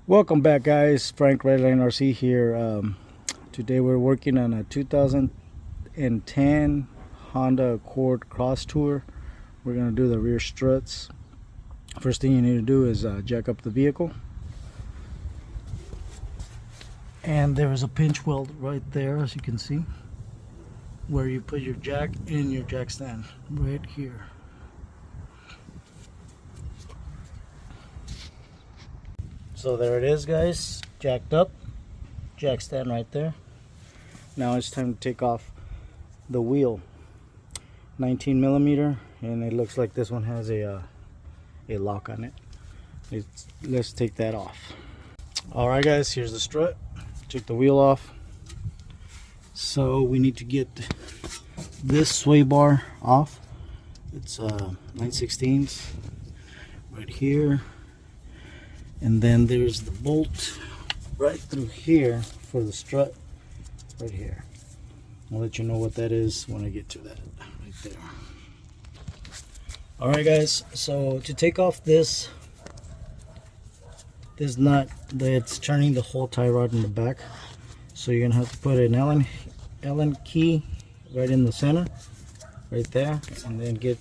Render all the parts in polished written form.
Welcome back, guys. Frank Redline RC here. Today we're working on a 2010 Honda Accord crosstour. We're going to do the rear struts. First thing you need to do is jack up the vehicle. And there is a pinch weld right there, as you can see, where you put your jack in your jack stand right here. So there it is, guys, jacked up, jack stand right there. Now it's time to take off the wheel, 19 millimeter, and it looks like this one has a lock on it. Let's take that off. All right, guys, here's the strut. Took the wheel off. So we need to get this sway bar off. It's 9/16 right here. And then there's the bolt right through here for the strut right here. I'll let you know what that is when I get to that right there. All right, guys, so to take off this nut that's turning the whole tie rod in the back, so you're gonna have to put an Allen key right in the center right there, and then get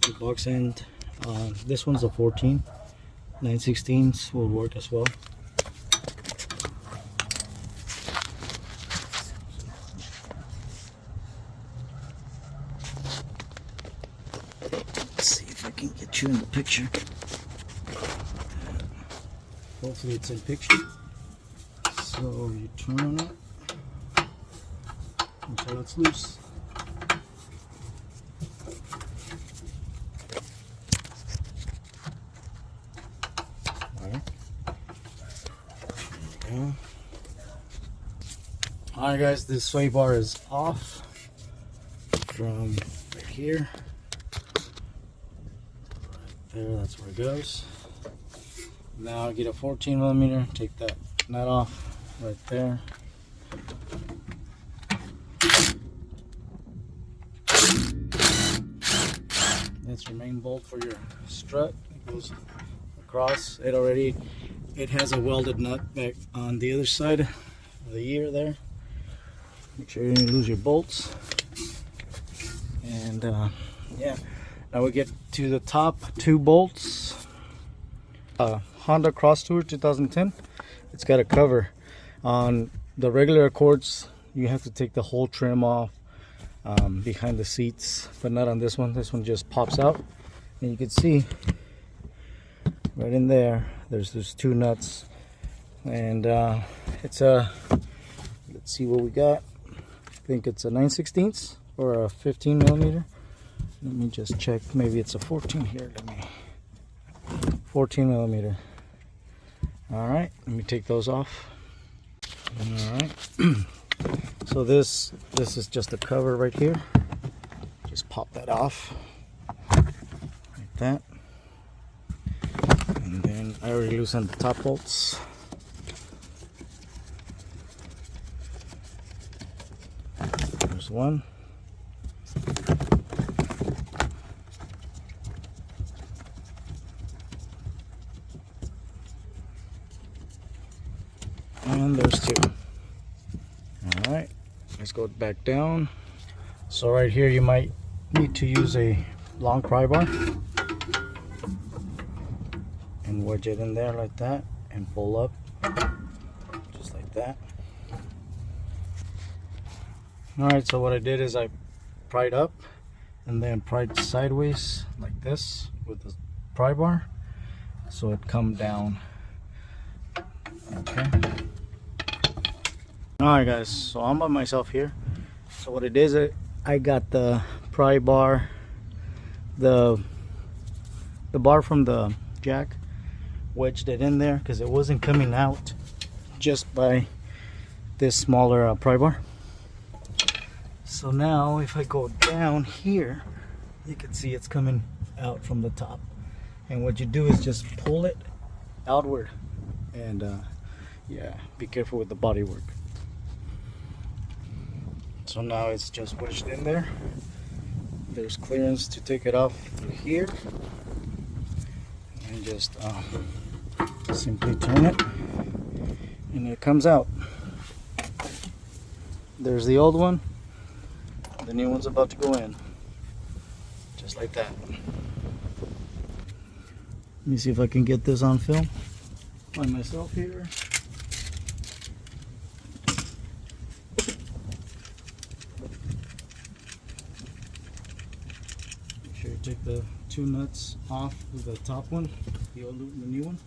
the box end. This one's a 14. 9/16 will work as well. Let's see if I can get you in the picture. Hopefully it's in picture. So you turn on it until it's loose. Alright, guys, this sway bar is off from right here. Right there, that's where it goes. Now get a 14 millimeter, take that nut off right there. That's your main bolt for your strut. It goes across. It has a welded nut back on the other side of the ear there. Make sure you don't lose your bolts. And yeah, now we get to the top two bolts. Honda crosstour 2010. It's got a cover. On the regular Accords, you have to take the whole trim off behind the seats, but not on this one. This one just pops out, and you can see right in there there's two nuts, and it's a, let's see what we got. I think it's a 9/16 or a 15 millimeter. Let me just check. Maybe it's a 14 here. 14 millimeter. All right, let me take those off. All right. So this is just a cover right here. Just pop that off like that. And then I already loosened the top bolts. There's one. And there's two. All right, let's go back down. So right here you might need to use a long pry bar and wedge it in there like that and pull up just like that. All right, so what I did is I pried up and then pried sideways like this with the pry bar, so it come down. Okay. All right, guys, so I'm by myself here. So what it is, I got the pry bar, the bar from the jack, wedged it in there because it wasn't coming out just by this smaller pry bar. So now if I go down here, you can see it's coming out from the top, and what you do is just pull it outward, and yeah, be careful with the body work. So now it's just wedged in there. There's clearance to take it off through here, and just Simply turn it and it comes out. There's the old one, the new one's about to go in, just like that. Let me see if I can get this on film by myself here. Make sure you take the two nuts off of the top one, the new one.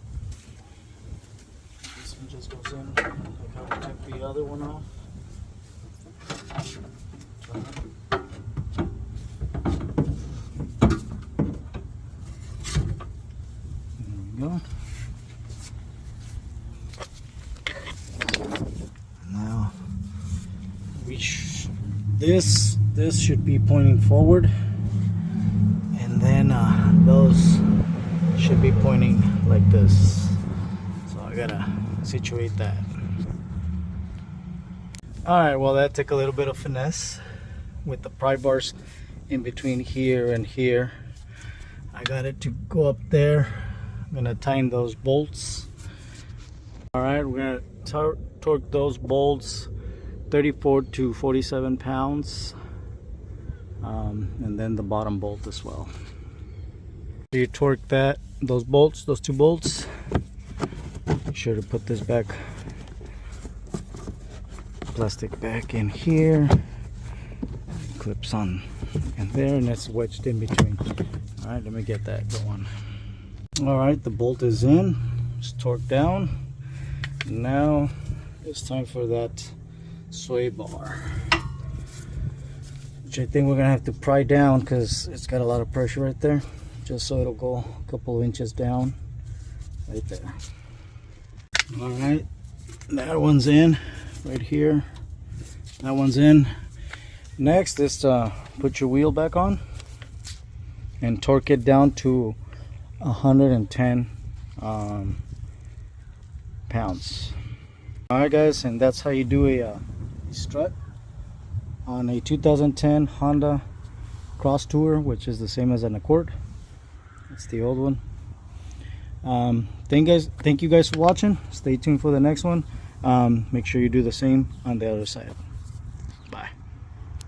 This one just goes in like how we took the other one off. Go. Now this should be pointing forward, and then those should be pointing like this. So I gotta situate that. Alright, well that took a little bit of finesse with the pry bars in between here and here. I got it to go up there. I'm gonna tighten those bolts. Alright, we're gonna torque those bolts 34 to 47 pounds, and then the bottom bolt as well. You torque those two bolts. Make sure to put this plastic back in here. Clips on in there, and it's wedged in between. Alright, let me get that going. Alright, the bolt is in. It's torqued down. Now it's time for that sway bar, which I think we're gonna have to pry down because it's got a lot of pressure right there, just so it'll go a couple of inches down right there. Alright, that one's in right here. That one's in. Next is to put your wheel back on and torque it down to 110 pounds. Alright guys, and that's how you do a strut on a 2010 Honda Crosstour, which is the same as an Accord. It's the old one. Thank you guys for watching. Stay tuned for the next one. Make sure you do the same on the other side.